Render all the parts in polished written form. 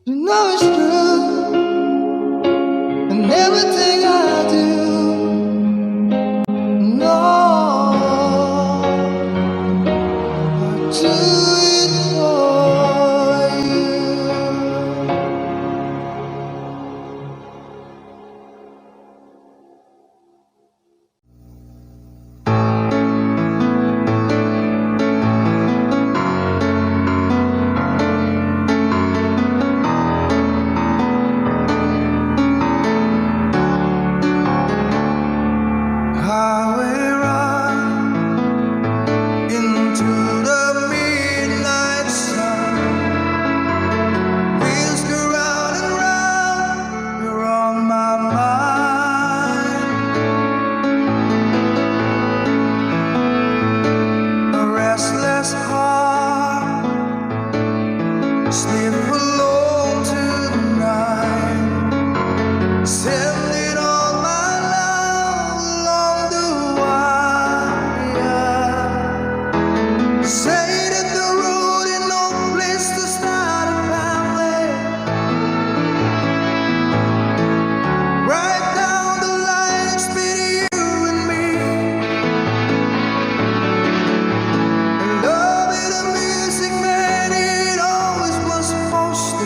You know it's true, and everything I do, no, I do it for you. Highway run into the midnight sun. Wheels go round and round, you're on my mind. A restless heart sleep alone tonight. Sending all my love along the wire. Say that the road ain't no place to start a family. Right down the line, it's been you and me. And love is the music, man, it always was supposed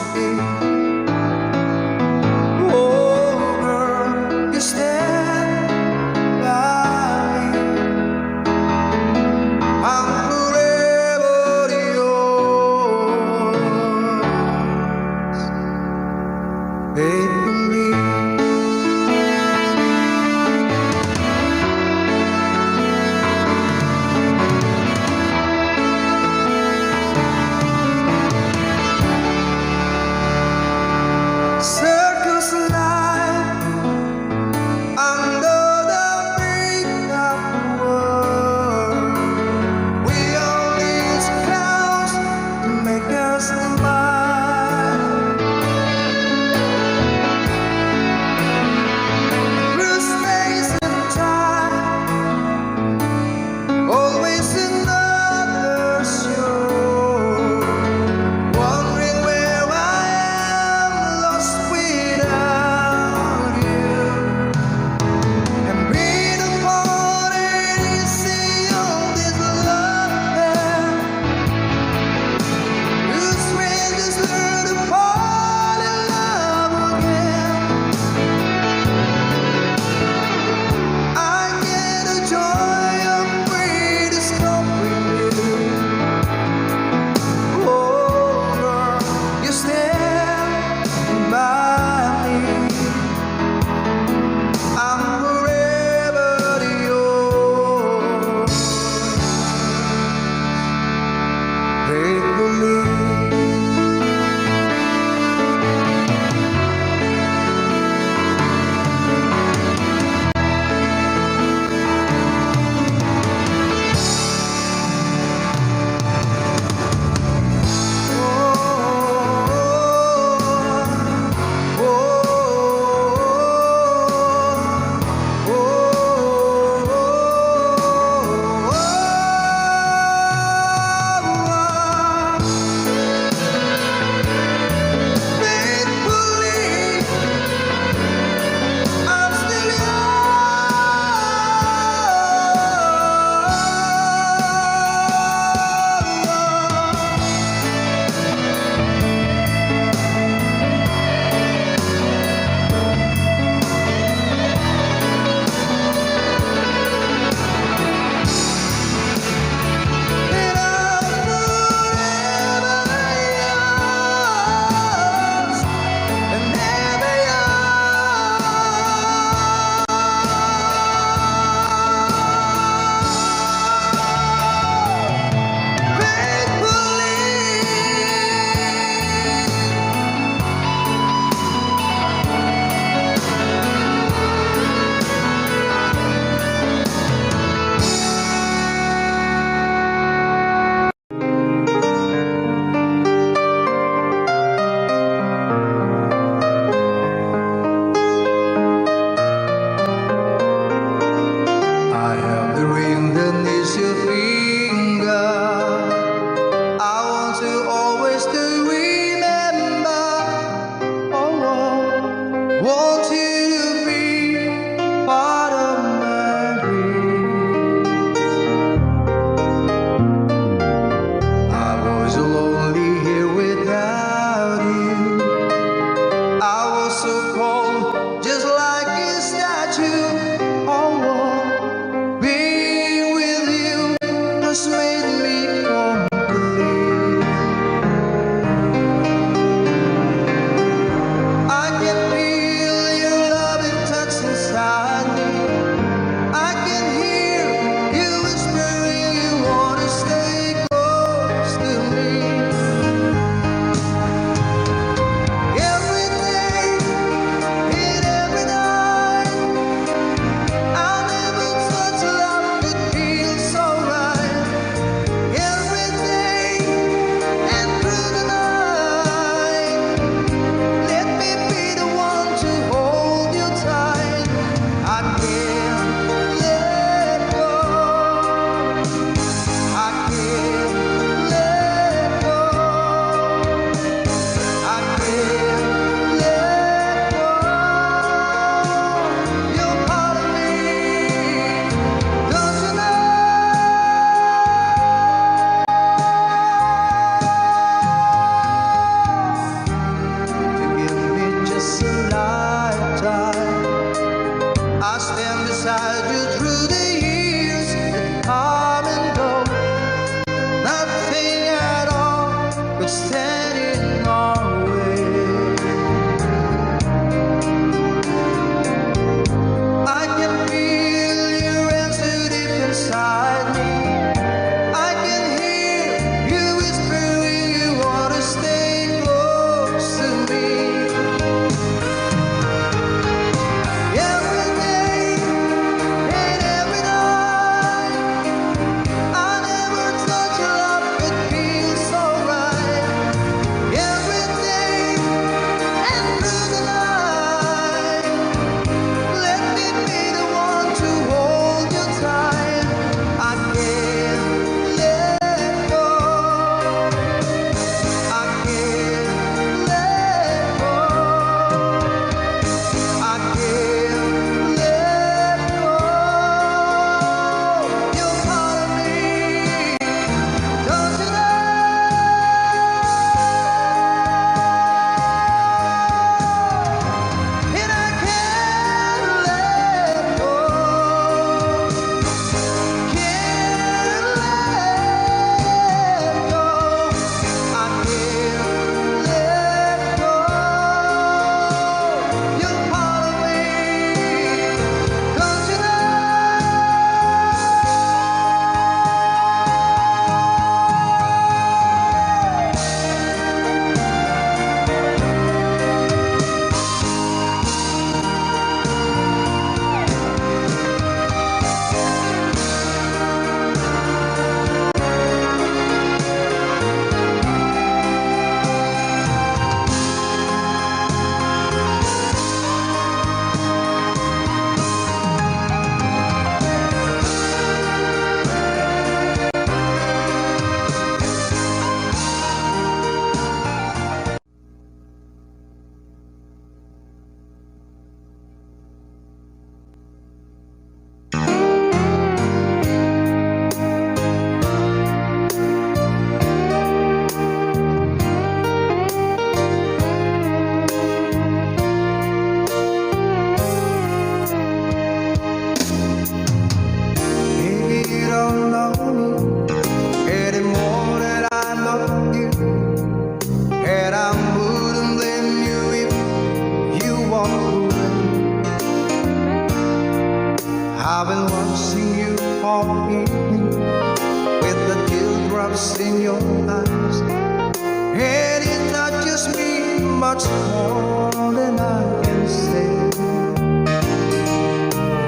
much more than I can say.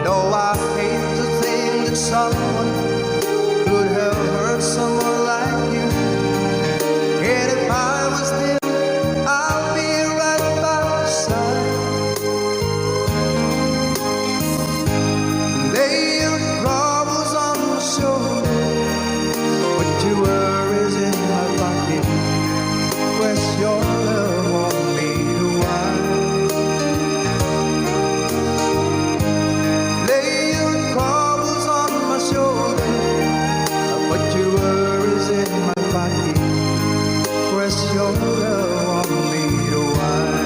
No, I hate to think that someone could have hurt someone like you. And if I was there, I'll be right by your side. Lay your troubles on my shoulder, put your worries in my pocket, press your love on me to while. Lay your troubles on my shoulder, put your worries in my pocket, press your love on me to while.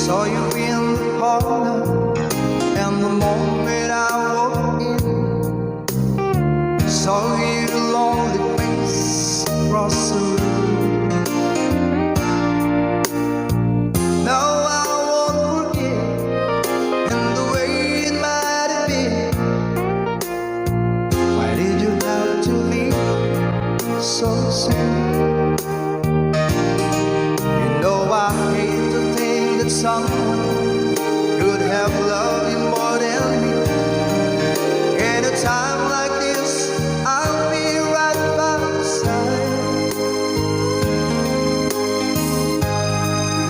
Saw you in the parlor, and the moment I walked in, saw your lonely face across the room. Now I won't forget, and the way it might have been. Why did you have to leave so soon? You know I hate to think that someone could have loved you more than me. At a time like this, I'll be right by your side.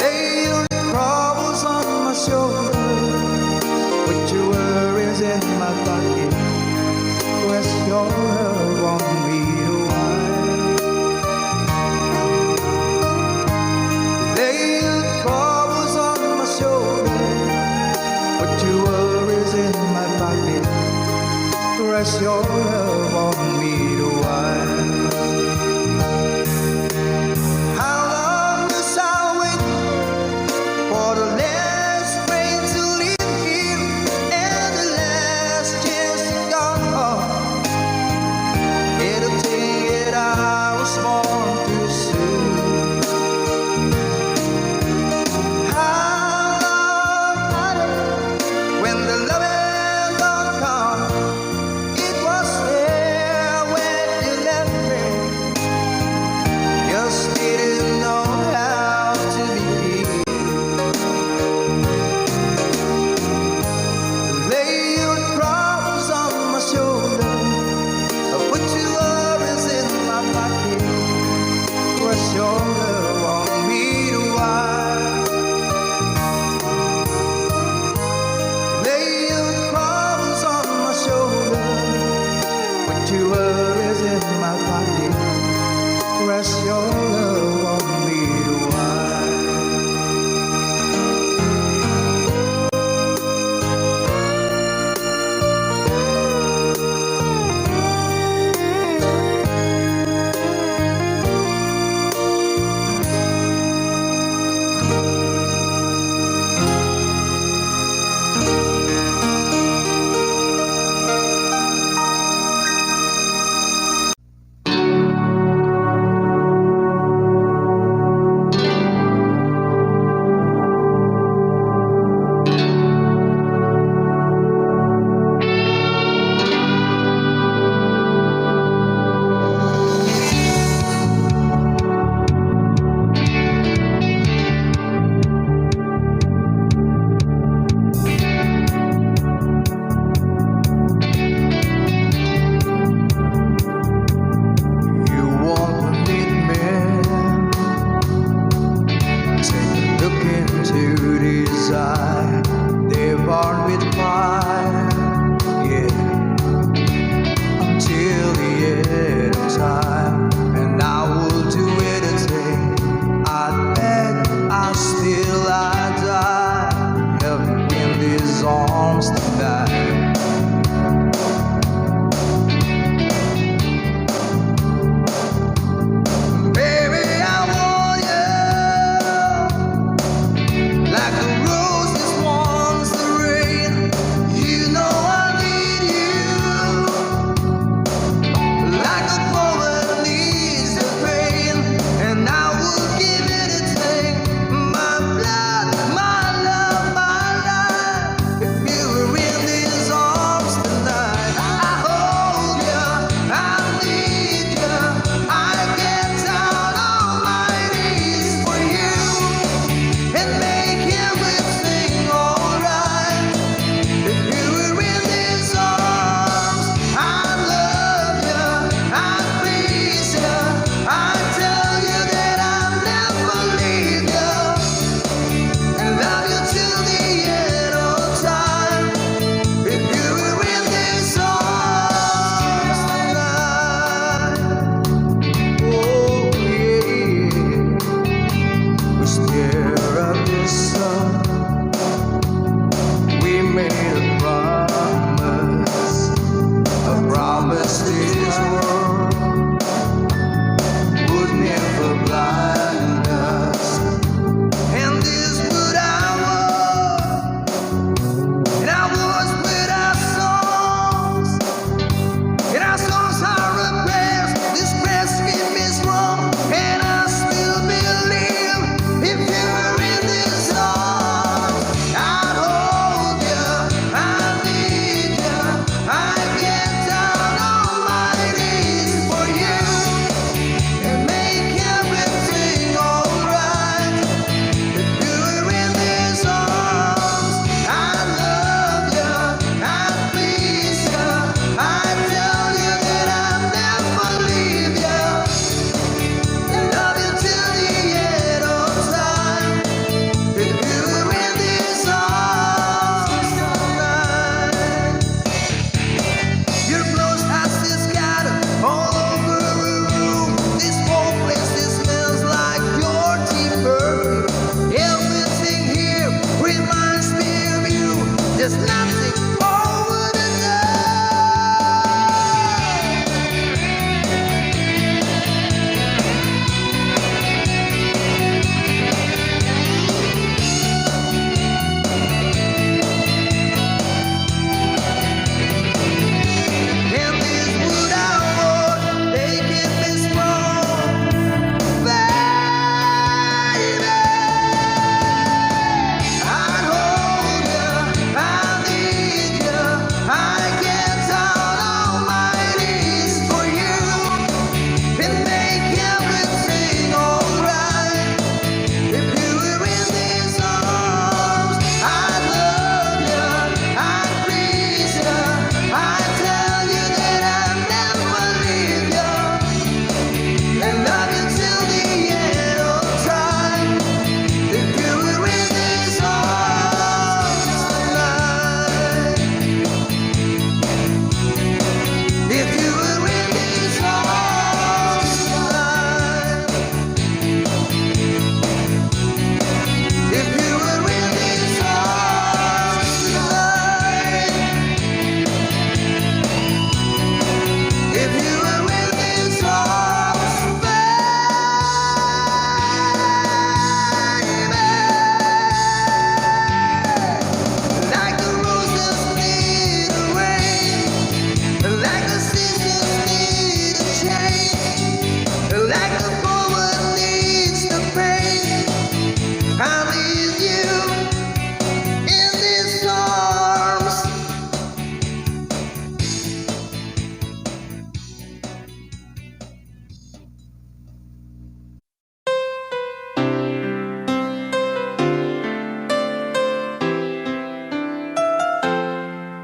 Lay your troubles on my shoulder, put your worries in my pocket, press your love on me to while. Lay your troubles on my shoulder, put your worries in my pocket, press your love on me to while. How long must I wait for the last train to leave here and the last chance to go? It'll take it I was born too soon. How long, honey, when the loving don't come? It was there when you left me. Just didn't know how to begin. Lay your troubles on my shoulder, put your worries in my pocket, press your love on me to while. Lay your troubles on my shoulder, put your worries in my pocket, press your love on me to while. You won't need me. Take a look into these eyes. They're born with fire, yeah, until the end of time. And I will do anything. I beg, I still, I die. Help me in these arms tonight. Baby, I want you like a rose that wants the rain. You know I need you like a poet needs the pain. And I will give anything, my blood, my love, my life, if you were in these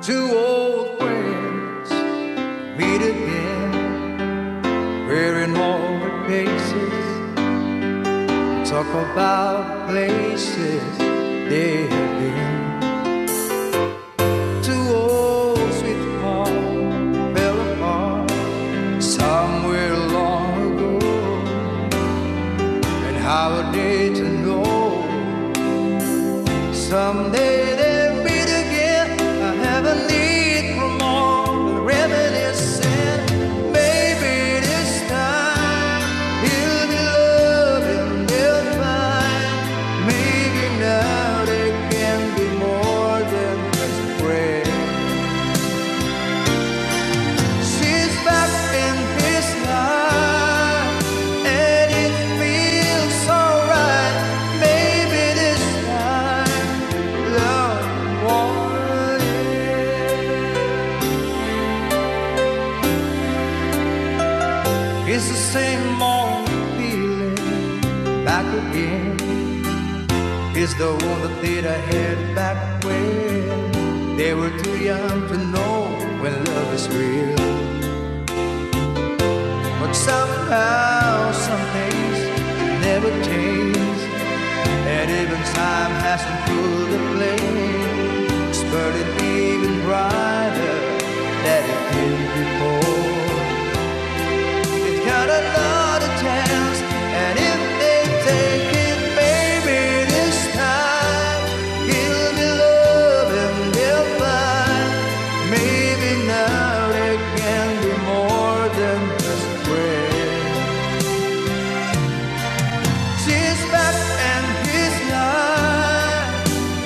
Two old friends meet again, wearing all the faces, talk about places they have been. Two old sweethearts fell apart somewhere long ago, and how are they to know someday they'll meet again? I have a need for more than reminiscing. Maybe this time he'll be loving, they'll find. Maybe now they can be more than just a friend. She's back in his life, and it feels so right. Maybe this time love won it. It's the same old feeling back again. It's the one that they had back when they were too young to know when love is real. But somehow some things never change, and even time hasn't put the flame. It's burning even brighter than it did before. It's got another chance, and if they take it, maybe this time he'll be loving, they'll find. Maybe now they can be more than just friends. She's back in his life,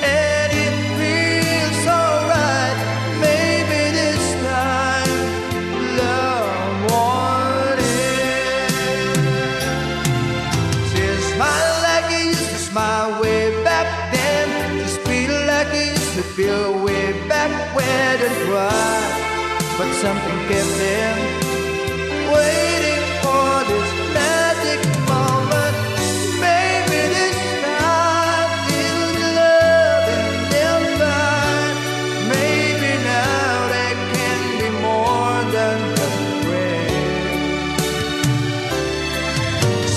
and it feels so right. Maybe this time love won it. She smiled like he used to smile way back then. She feel like he used to feel way back when and cry. But something kept them waiting for this magic moment. Maybe this time he'll be loving, they'll find. Maybe now they can be more than just friends.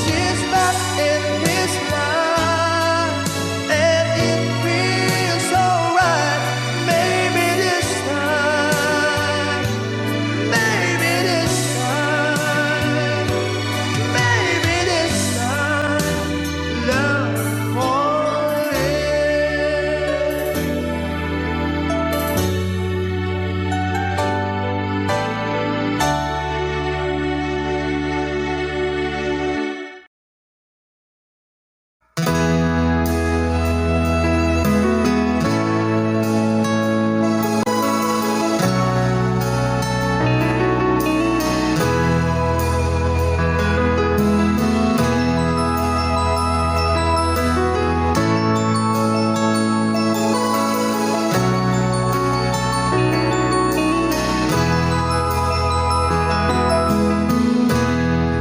She's back in his life, and it feels so right. Maybe this time, maybe this time, maybe this time, love won it.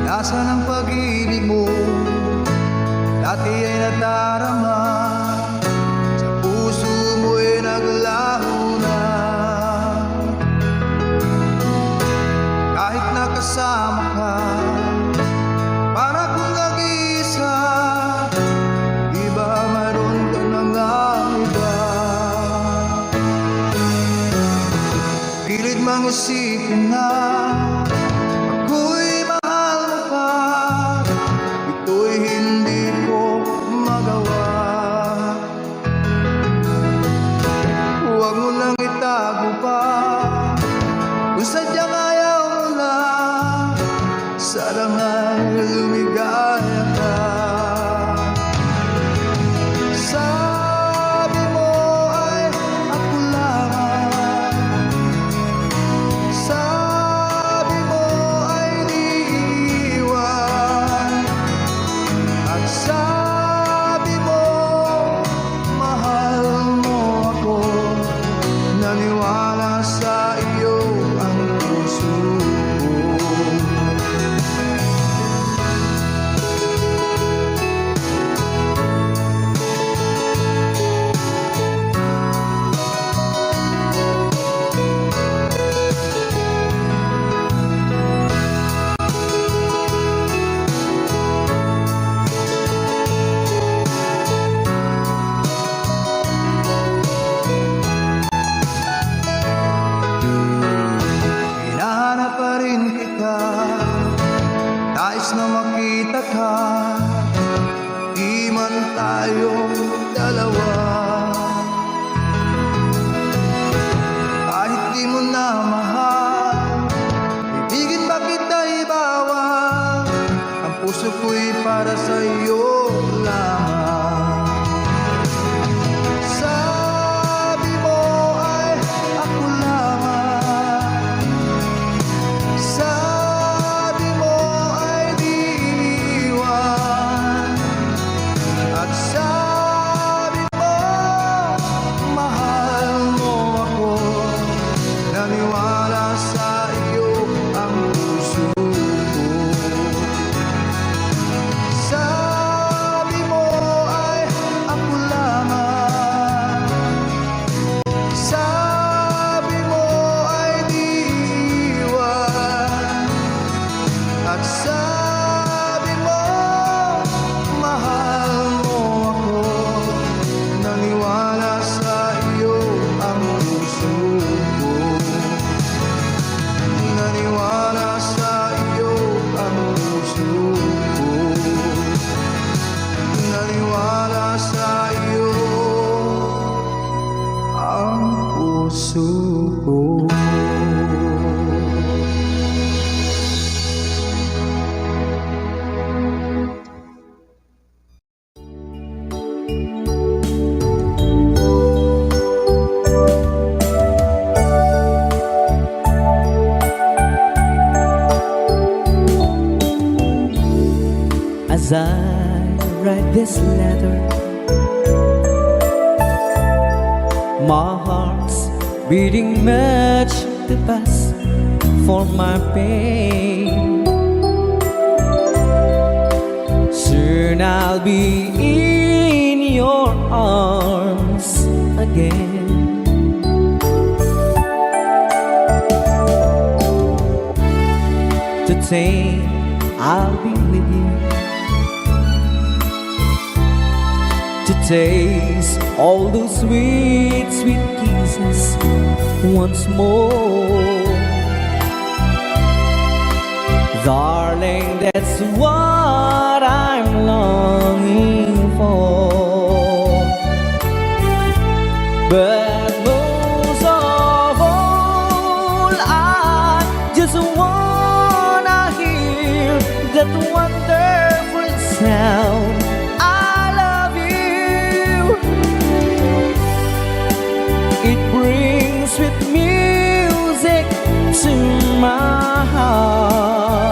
Nasaan ang pag-ibig mo? Dati ay nadarama, sa puso mo'y naglaho na. Kahit nakasama ka, para kung nag-iisa, di ba mayroon ka na nga iba? Pilit mang isipin na ako'y mahal mo pa, ito'y hindi ko magawa. Huwag mo nang itago pa, kung sadyang ayaw mo na, sana nga'y lumigaya ka. Sabi mo ay ako lamang, sabi di mo na mahal, ibigin ba kita ibawal? Ang puso ko'y para sa iyo lamang. Sabi mo ay ako lamang, sabi mo ay di iniwan, at sabi mo mahal mo ako. Naniwala sa iyo ang puso ko. Sabi mo ay ako lamang, sabi mo ay di iwan, at sabi mo mahal mo ako. Naniwala sa iyo ang puso ko. Naniwala sa iyo ang puso ko. Naniwala sa iyo ang puso ko. As I write this letter, my heart's beating much too fast for my pain. Soon I'll be in your arms again. Today I'll be with you to taste all those sweet, sweet kisses once more. Darling, that's what I'm longing for. But most of all, I just wanna hear that wonderful sound. It brings sweet music to my heart.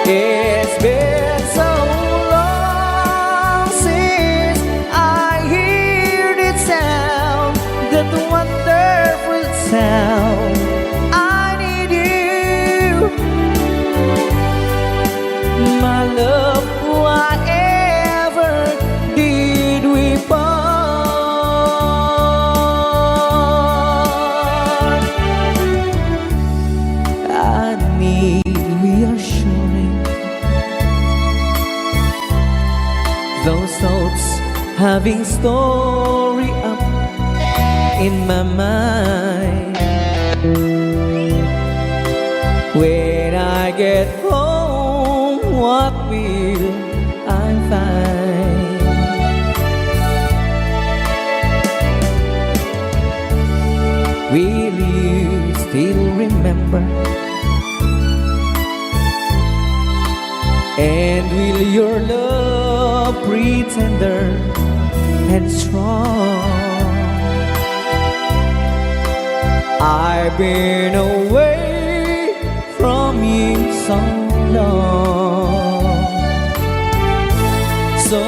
It's been so long since I heard it sound, that wonderful sound. I need you, my love. Whatever did we part? Those thoughts having story up in my mind. When I get home, what will I find? Will you still remember? And will your love be tender and strong? I've been away from you so long. So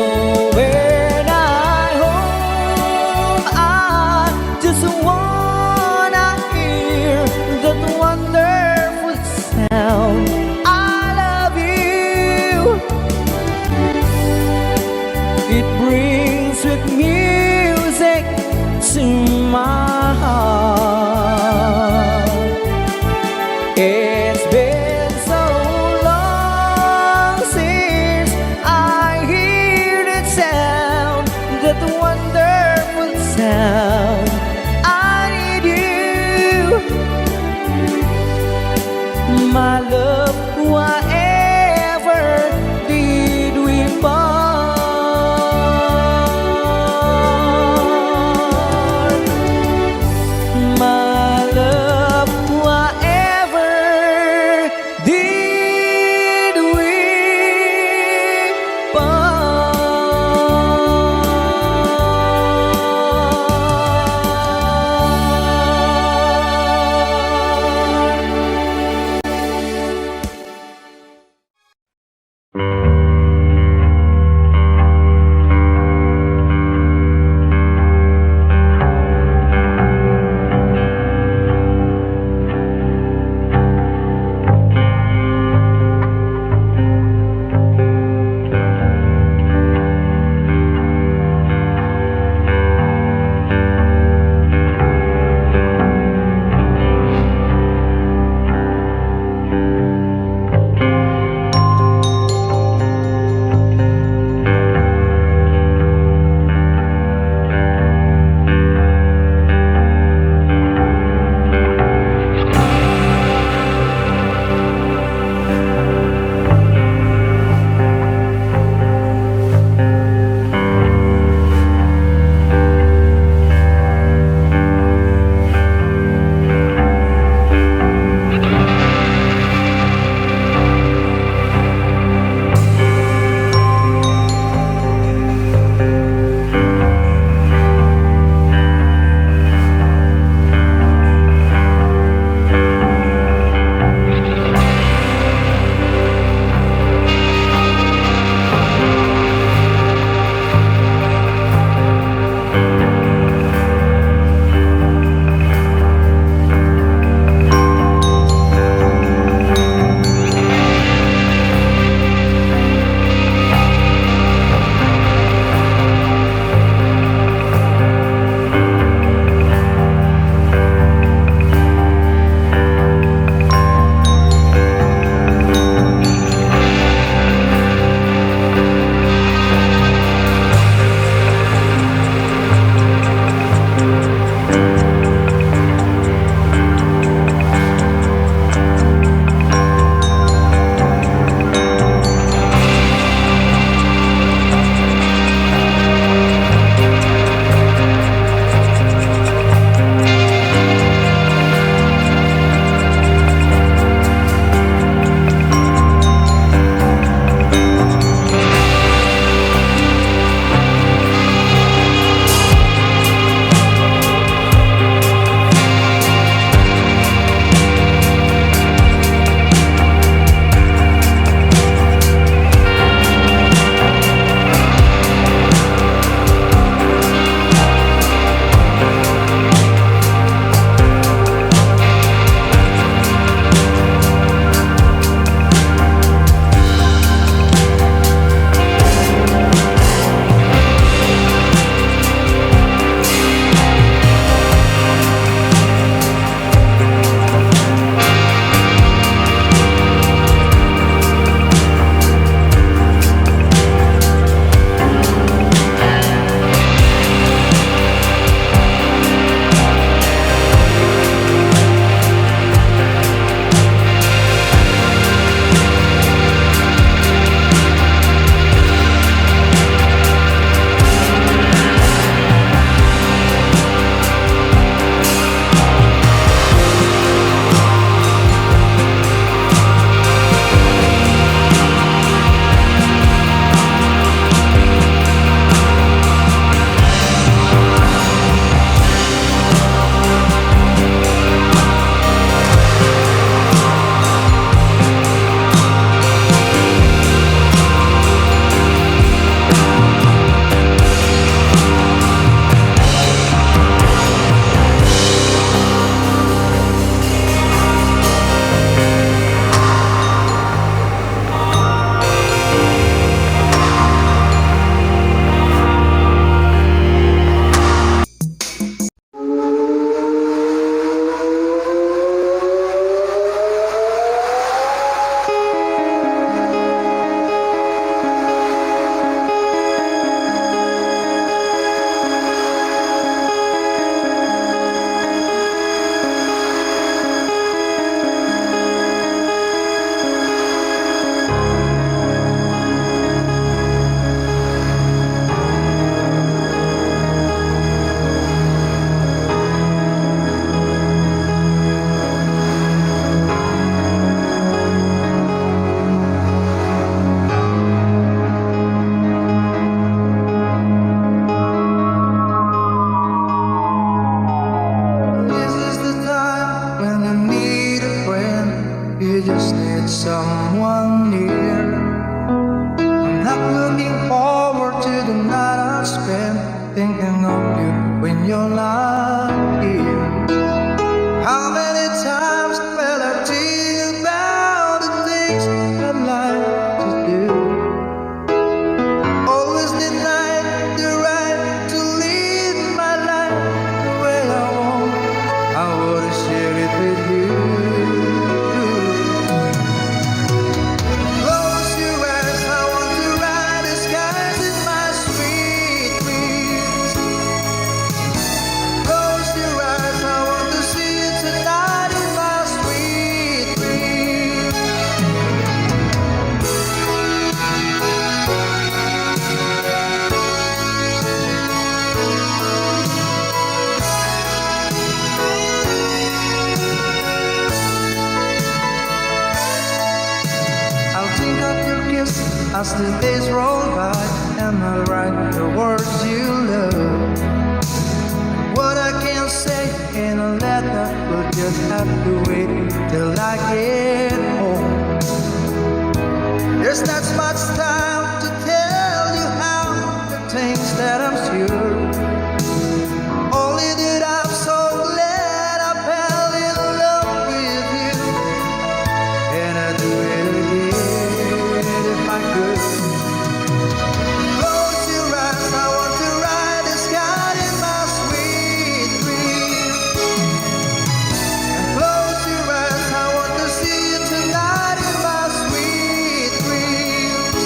when I home, I just wanna hear that wonderful sound. It brings sweet music to my heart. It's been so long with someone near. I'm not looking forward to the night I spend thinking of you when you're not here. How many times will I think about the things I'd like to do? Always denied the right to live my life the way I want. I would have shared it with you. Close your eyes, I want to ride the skies in my sweet dreams. Close your eyes, I want to see you tonight in my sweet dreams. I'll think of your kiss as the days roll by, and I'll write the words you love. What I can't say in a letter will just have to wait till I get home. There's not much time to tell you how the things that I'm sure. Only that I'm so glad I fell in love with you, and I'd do it again if I could. Close your eyes, I want to ride the sky in my sweet dreams. And close your eyes, I want to see you tonight in my sweet dreams.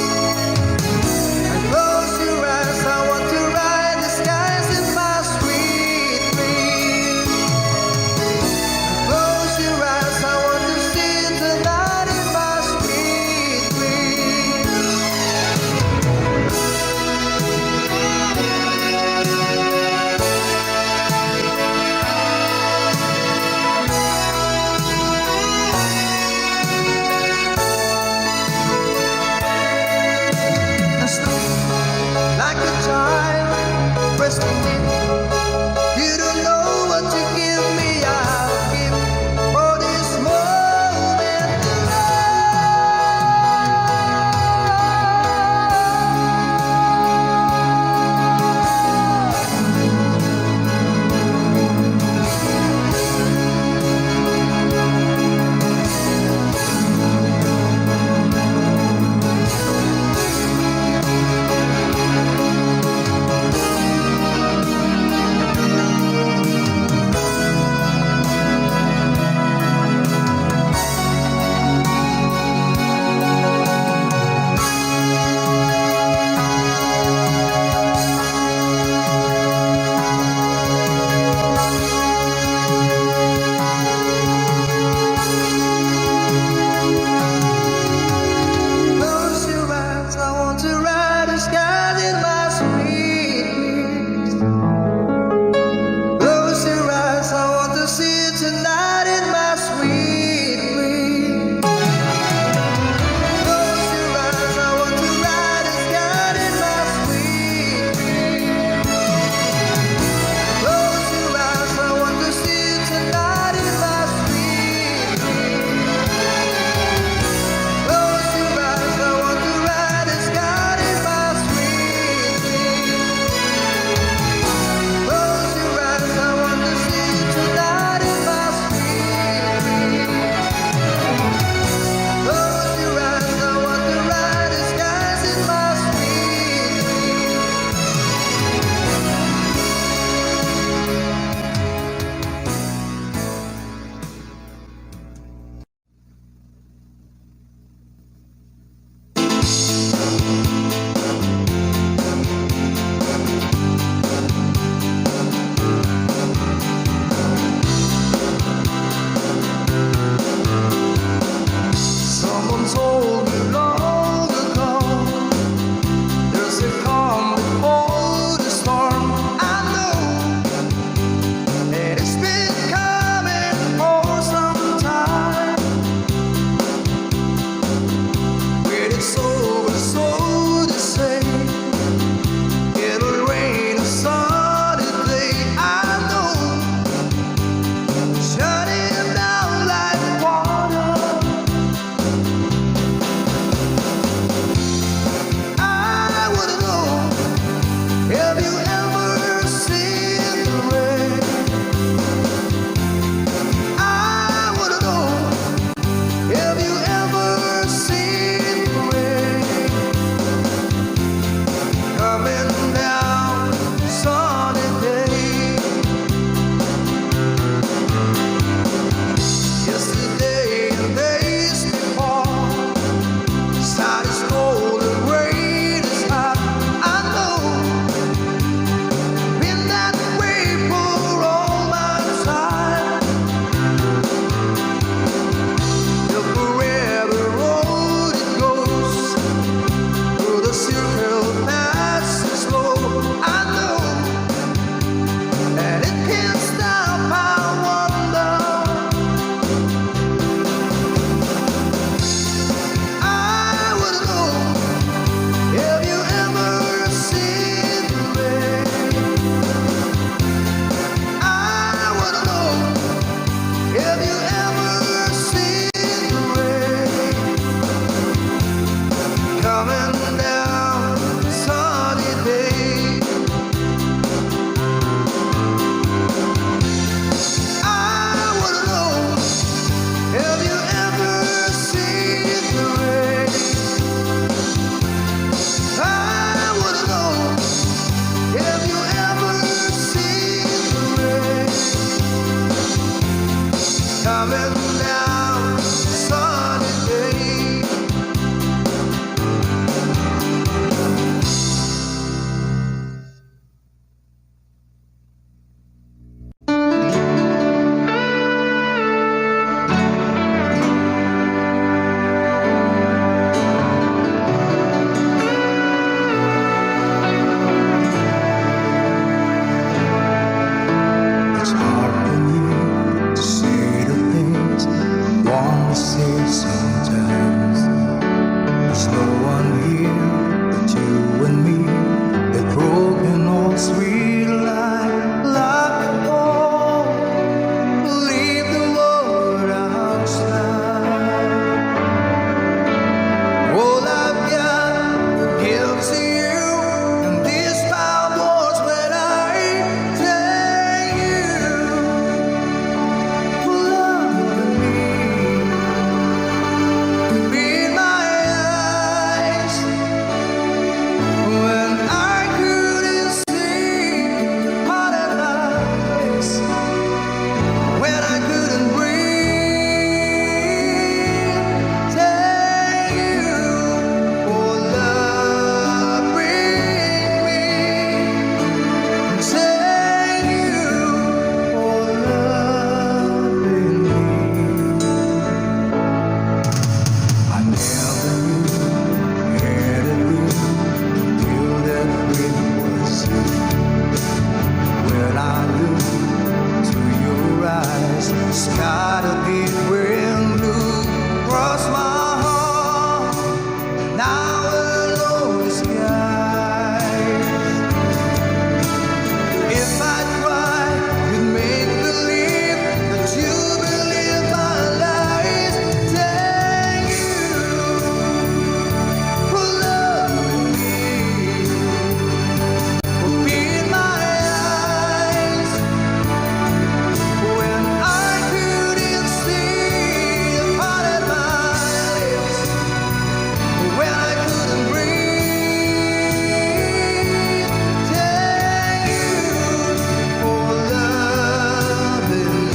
coming down sunny day. It's hard for me to say the things I want to say sometimes. There's no one here but you and me. A broken old sweet line, lock the door, leave the world outside. All I've got gives to you, and these foul words when I tell you for loving me. Read my eyes when I couldn't see part of my face, when I couldn't breathe. Tell you for loving me. Tell you for loving me. I never knew had a dream till that dream was you. When I look to your eyes, the sky to be brand blue cross my heart. Now alone the skies. If I try to make believe that you believe my lies, thank you for loving me, for being my eyes when I couldn't see a part of my lips, when I couldn't breathe. Thank you for loving me.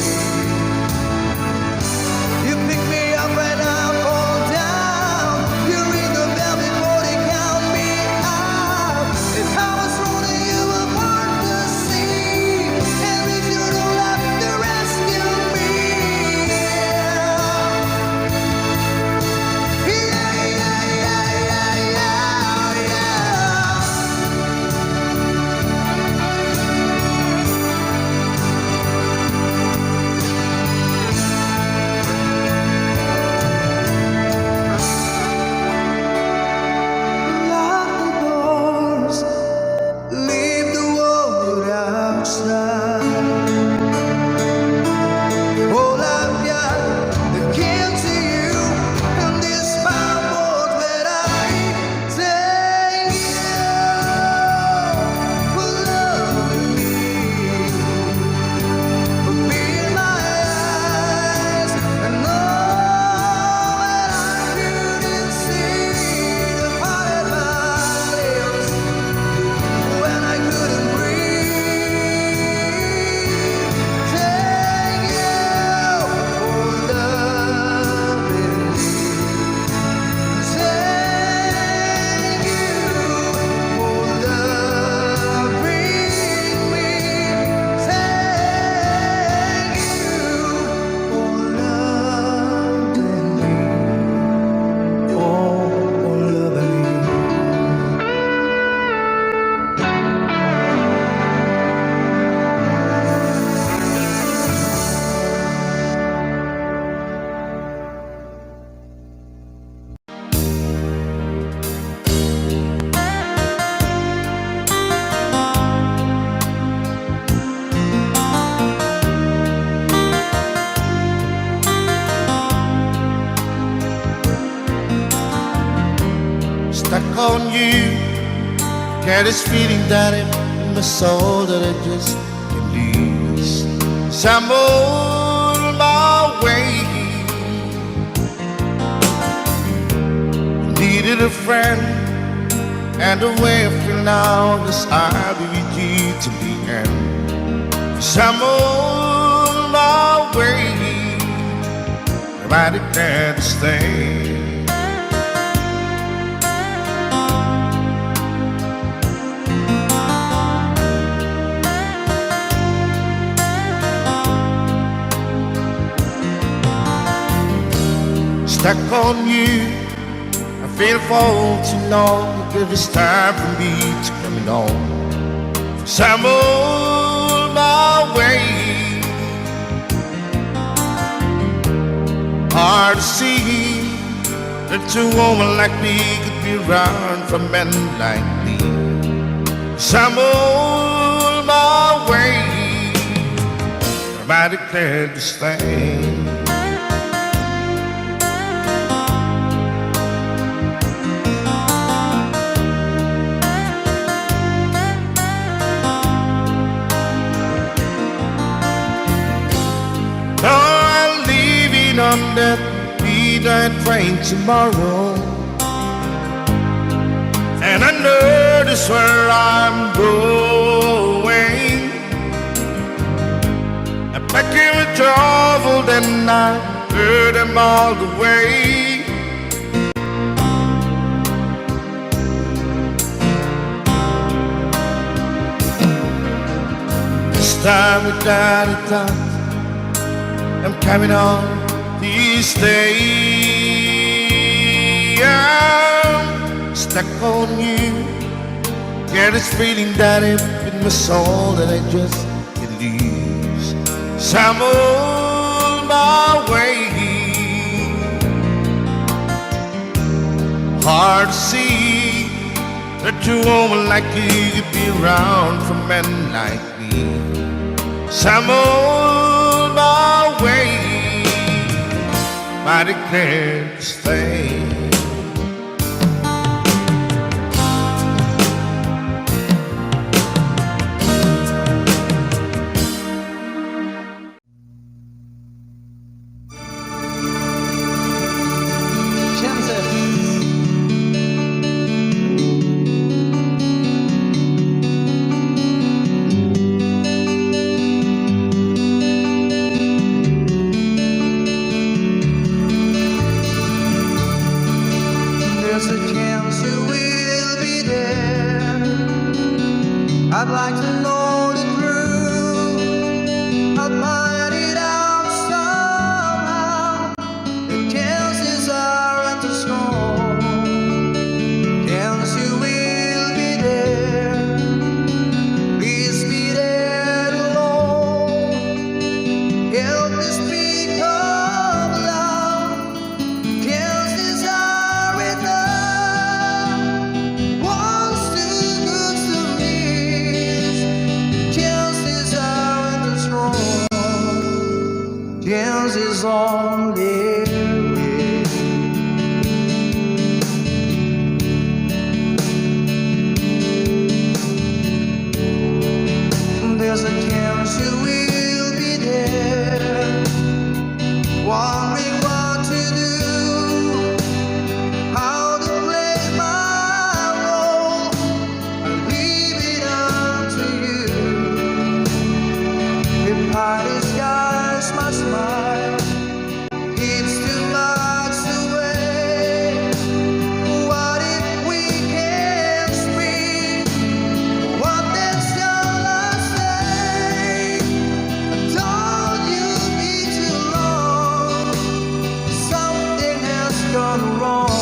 You pick me up when I fall down. You ring the bell before they count me out. If I was wrong, then you were born to see. And if you don't have to rescue me, yeah, yeah, yeah, yeah, yeah, yeah. Lock the doors, leave the world outside. All I've got to give to you, and this my world when I thank you for loving me, for being my eyes, and all that I couldn't see the part of my lips, when I couldn't breathe. Thank you for loving me. Thank you for loving me. Thank you for loving me. Oh, for loving me. Stuck on you, get this feeling that in my soul that I just can't lose. So I'm on my way. Needed a friend, and the way I feel now is I'll be with you to the end. 'Cause I'm on my way. mighty glad to stay. Stuck on you, I feel for too long. Because it's time for me to come on. So I'm on my way. Hard to see that a woman like me could be around for men like me. So I'm on my way. I'm mighty glad to stay. On that midnight train tomorrow, and I know that's where I'm going. I'm packing with trouble, then I heard them all the way. This time without a doubt, I'm coming on. These days I'm stuck on you. Get this feeling that it's in my soul that I just can't lose. So I'm on my way. Hard to see that a woman like you could be around for men like me. So I'm on my way. Mighty glad to stay. I'd like to know the truth. I'd find it out somehow. The chances aren't too strong. Chance you will be there. Please be there alone. Help me speak of love. Chances are enough. Once too good to miss. Chances aren't as strong. Chances on there. There's a chance you will be there. Wondering what to do, how to play my role. I leave it up to you. If I disguise my smile, it's too much to wait. What if we can't speak? What then shall I say? I told you be too long. Something has gone wrong.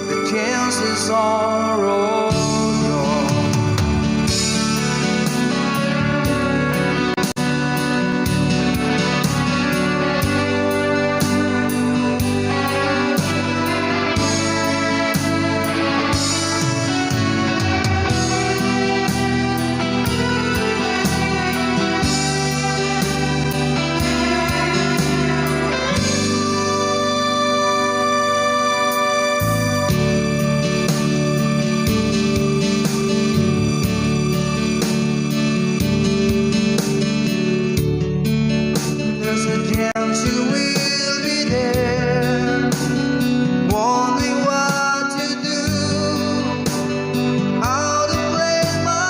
The chances are all gone. There's a chance you will be there. Wondering what to do, how to play my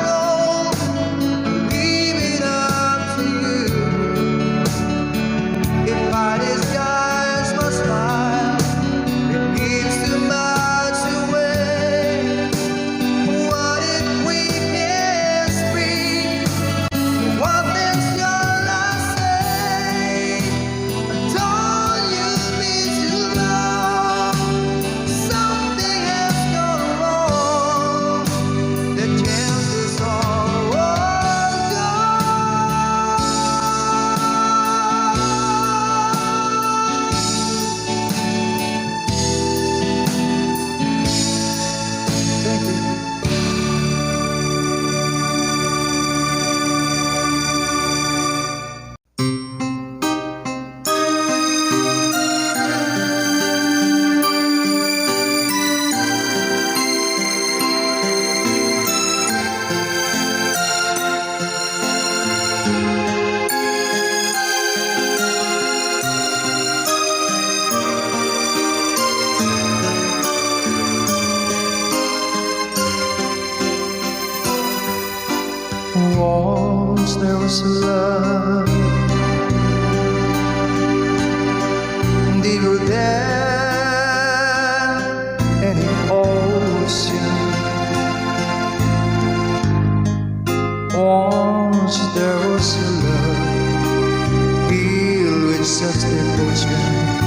role. Leave it up to you. If I chance.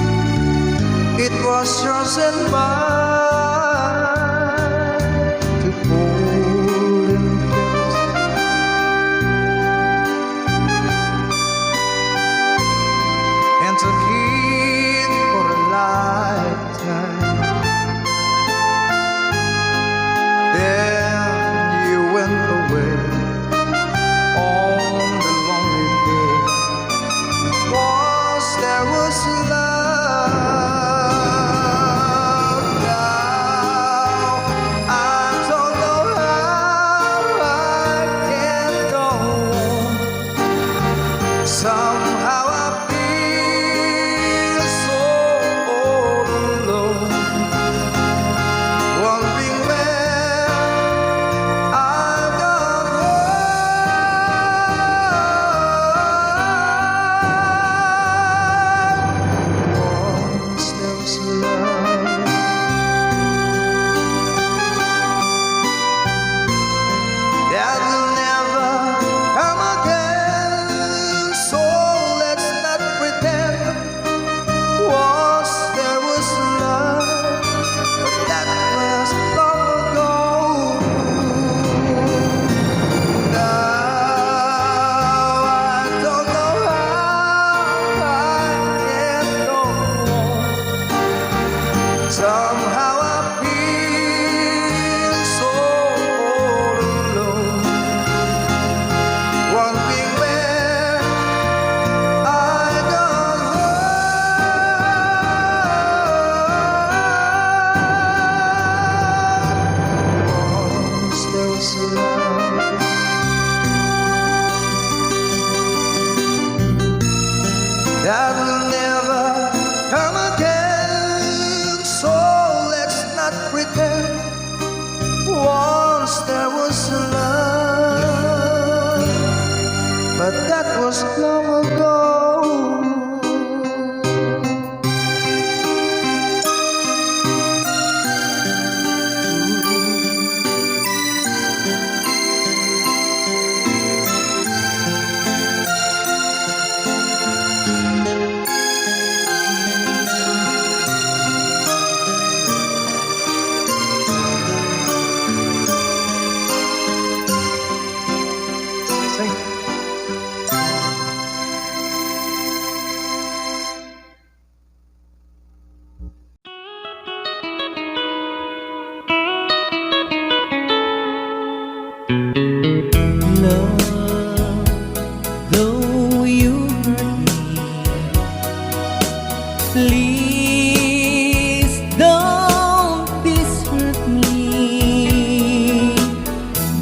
It was yours and mine to hold in place. And to keep for a lifetime. Then you went away on the lonely day. Was there was love. Now I don't know how I can go on. Somehow I feel so all alone, wondering where I've gone wrong. Was there was love that will never come again, so let's not pretend. Was there was love, but that was long ago. Now I don't know how I can go on. Somehow I feel so all alone, wondering where I've gone wrong. Was there was love that will never come again, so let's not pretend. Once there was love, but that was long ago. Sing. Love, though you hurt me, please don't dishurt me.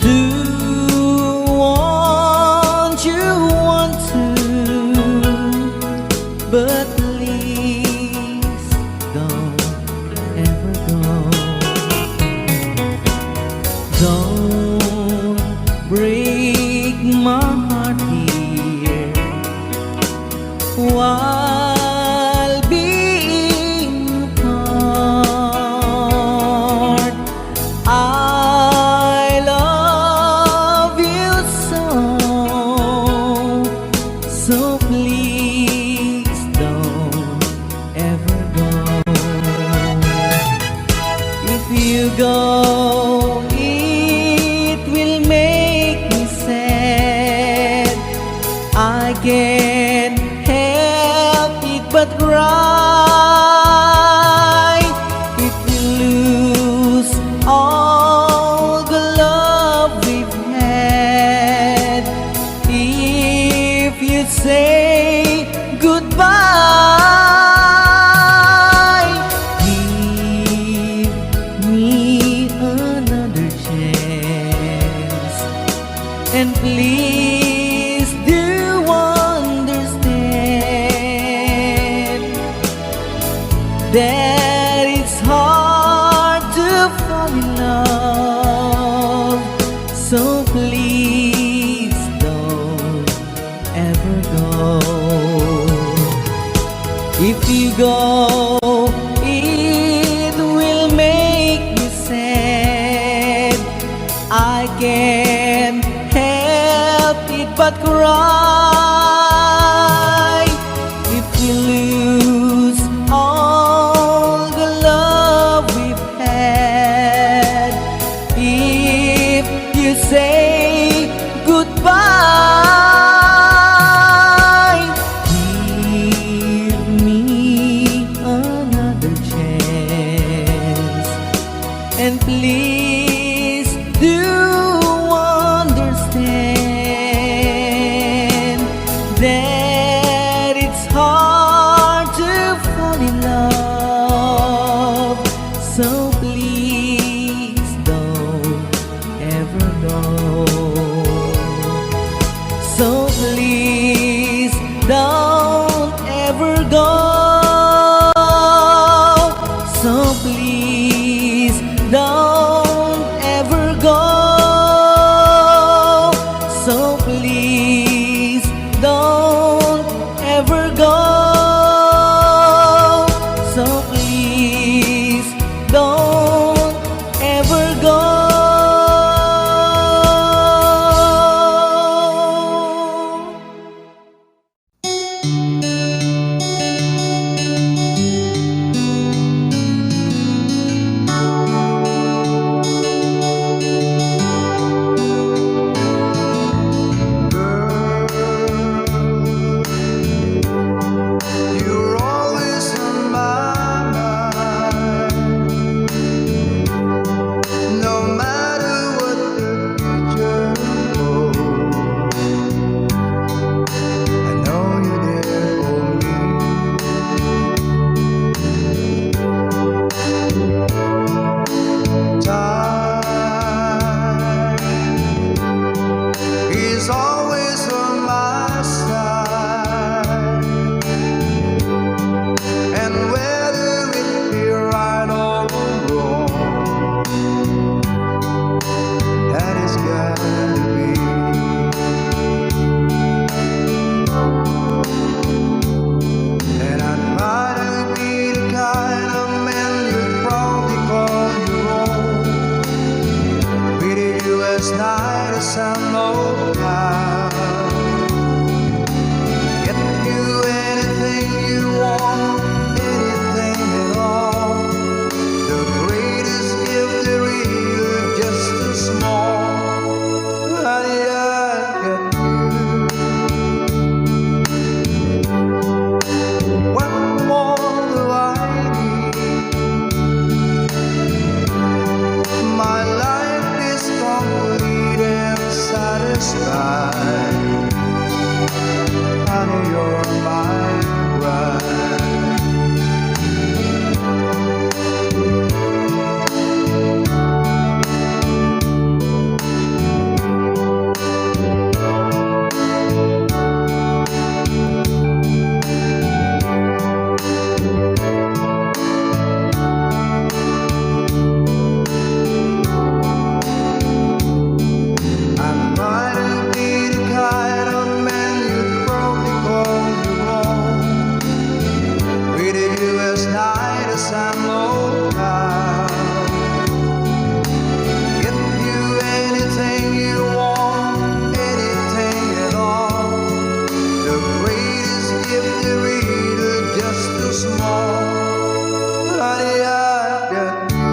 Do want you want to, but please don't ever go. Don't break my heart here while being apart. I love you so please don't ever go. If you go, it will make me sad. I can't help it but cry. If we lose all the love we've had, if you say goodbye, give me another chance, and please do understand that it's hard to fall in love. So please don't ever go. If you go, it will make me sad. I can't help it but cry. If you lose You're always on my mind, no matter what the future holds. I know you're there for me. Time is always on my side, and whether it be right or wrong, that is gotta be. And I'd rather be the kind of man you'd probably call your own. Treated you as nice as no cloud. Get you anything you want, anything at all. The greatest gift there is, just a small. Honey, I got you. What more do I need? My life is complete and satisfied. Honey, you're my bride. I'm trying to be the kind of man you'd probably call your own. Treated you as nice as I know how. Get you anything you want, anything at all. The greatest gift there is, just a small. Honey, I got you.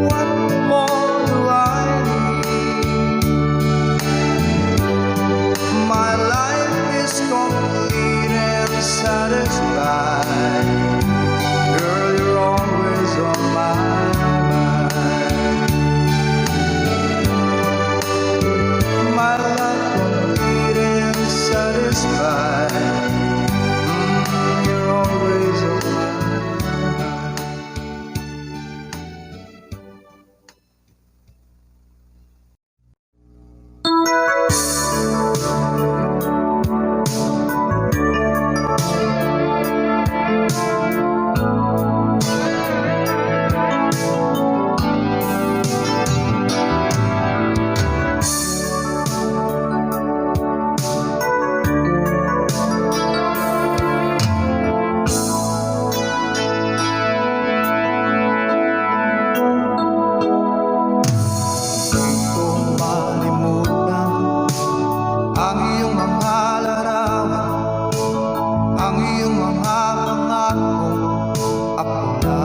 What more do I need? My life is complete and satisfied. Girl, you're always on my mind. My life complete and satisfied. You're always on my mind. Di ko malimutan ang iyong mga larawan, ang iyong mga pangako. Ako na,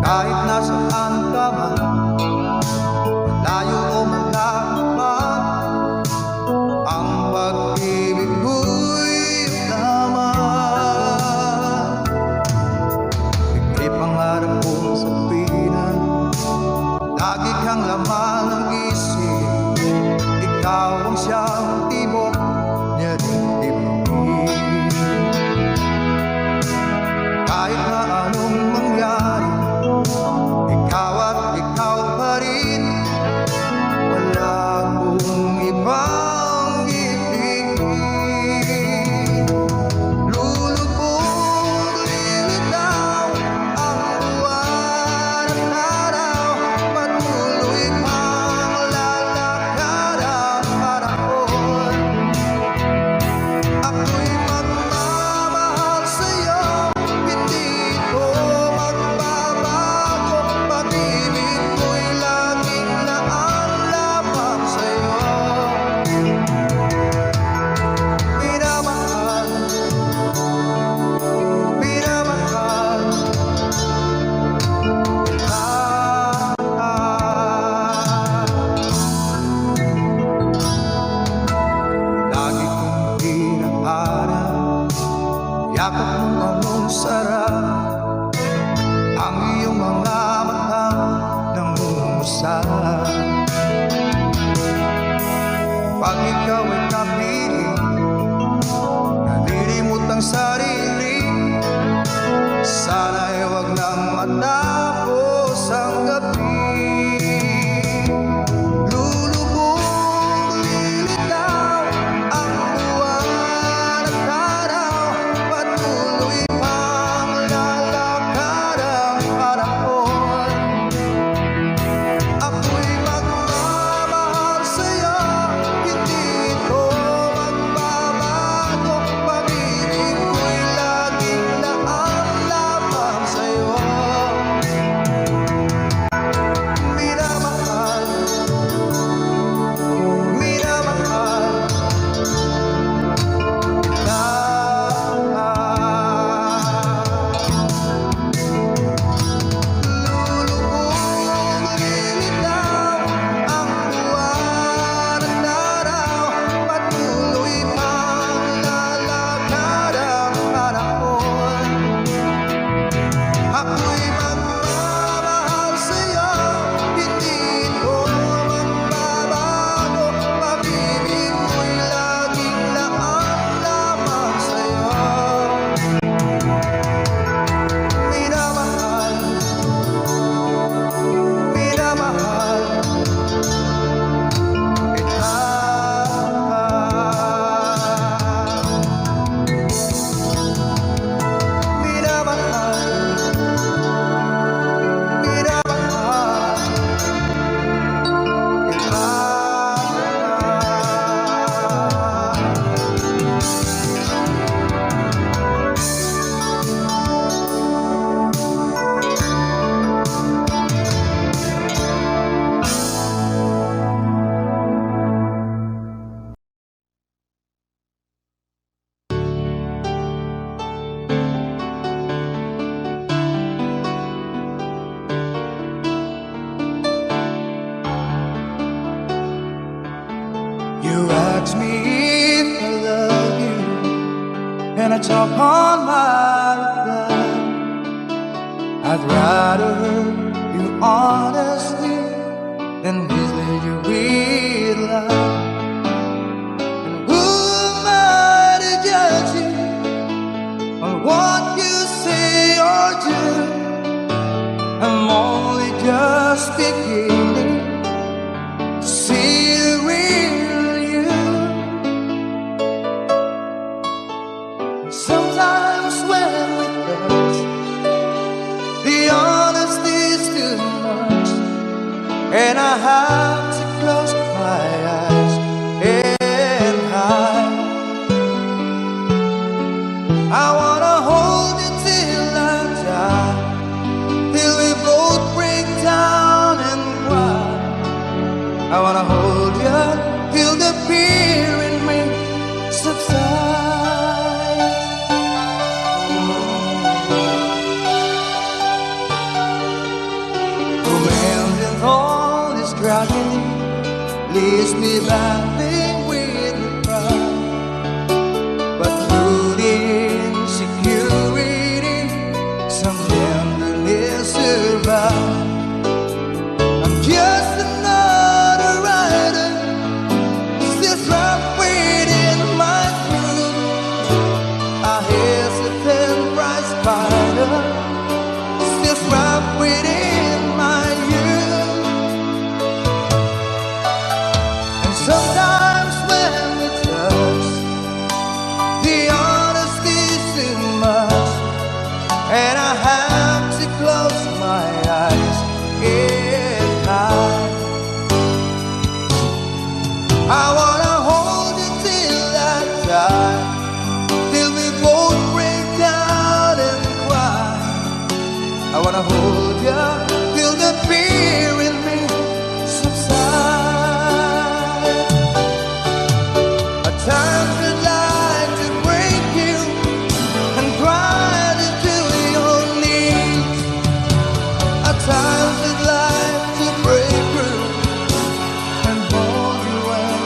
kahit nasaan ka man, malayo o malapit, ang pag-ibig ko'y laman. Ika'y pangarap ko sa pinan, lagi kang laman ng isip. Ikaw ang siyang tibok niya rin dibdib. Kahit na anong mangyari, ikaw at ikaw pa rin. Wala akong ibang ibigin. Lulubog, lilitaw ang buwan at araw. Patuloy pang lalakad ang panahon. pag ikaw ay napiling nalilimot ang sarili. Sana'y wag nang matapos ang gabi. Lulubog, lilitaw ang buwan at araw, patuloy pang lalakad ang panahon. Ako'y magmamahal sa'yo, hindi ito magbabago. Pag-ibig ko'y laging laan lamang sa'yo. Minamahal, minamahal kita. Lulubog, lilitaw ang buwan at araw, patuloy pang lalakad ang panahon. Ako'y magmamahal sa'yo, hindi ito magbabago. Pag-ibig ko'y laging laan lamang sa'yo. Minamahal, minamahal kita. Minamahal, minamahal kita. You ask me if I love you, and I talk on my reply. I'd rather hurt you honestly than mislead you with lies. And who am I to judge you on what you say or do? I'm only just beginning to see the real you. Sometimes when we touch, the honesty's too much, and I have to close my eyes and hide. I wanna hold you till I die, till we both break down and cry. I wanna hold you till the fear in me subsides. Romance and all this tragedy leaves me battling with the pride, but through the insecurity, some tenderness survives. I'm just another rider, still trapped within my crew. A hesitant prize fighter, still trapped within my youth. And sometimes when we touch, the honesty's too much, and I have to close my eyes and hide. I wanna hold you till I die, till we both break down and cry. I wanna hold you till the fear in me subsides. At times I'd like to break you and cry into your knees. At times I'd like to break through and hold you and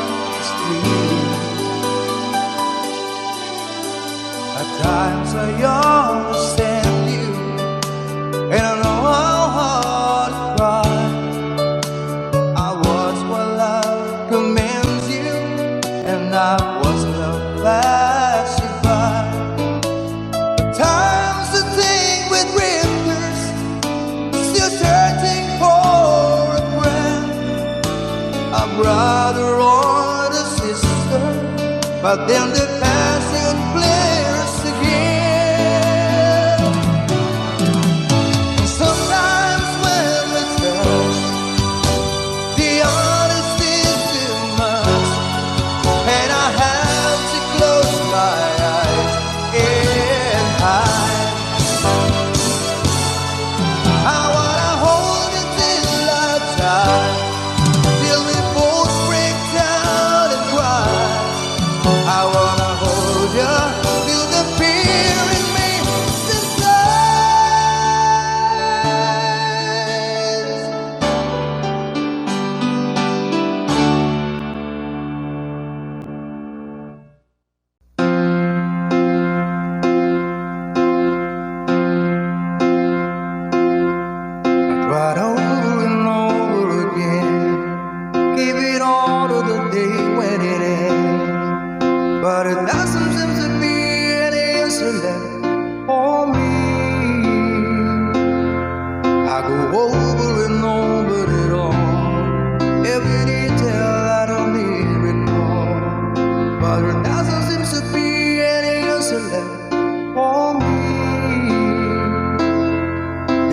a brother or a sister, but then the passion flares again. Sometimes when we touch, the honesty is too much, and I have to close my eyes and hide. I wanna hold you till I die, till we both break down and cry. I wanna hold you till the fear in me subsides. I tried over and over again, give it all to the day when it ends, but it doesn't seem to be any answer left for me. I go over and over it all, every detail I don't need recall, but it doesn't seem to be any answer left for me.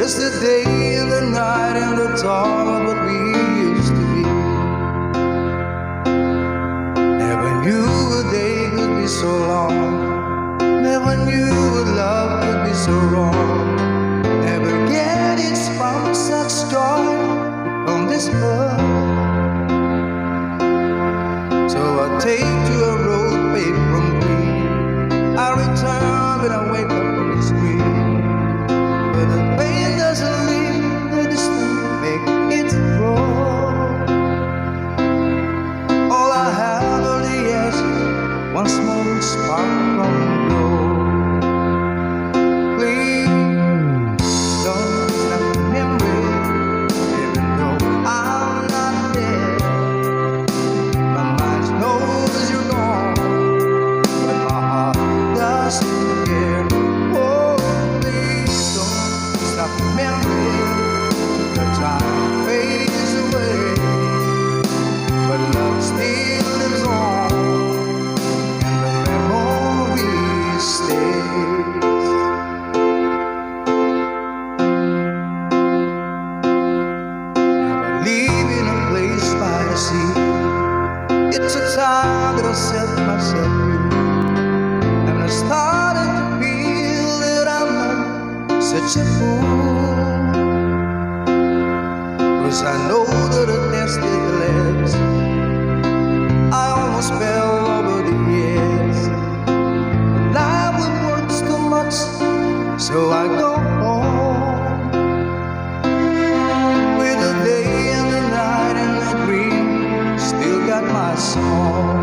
Yesterday and the night and the thought of what we used to be. Never knew a day could be so long. Never knew a love could be so wrong. Never getting from such joy on this earth. So I take to a road paved from green. I return when I wake up from the screen. But the pain doesn't leave the distance, make it grow. All I have are the ashes, one small spark from the glow. Please don't stop remembering, even though I'm not dead. My mind knows you're gone, but my heart doesn't care. Oh, please don't stop remembering. The time fades away, but love still lives on, and the memory stays. Now I live in a place by the sea. It's a time that I set myself free, and I started to feel that I'm not such a fool. 'Cause I know that the tested lives, I almost fell over the years. But life will works too much, so I go home. With the day and the night and the dream, still got my song.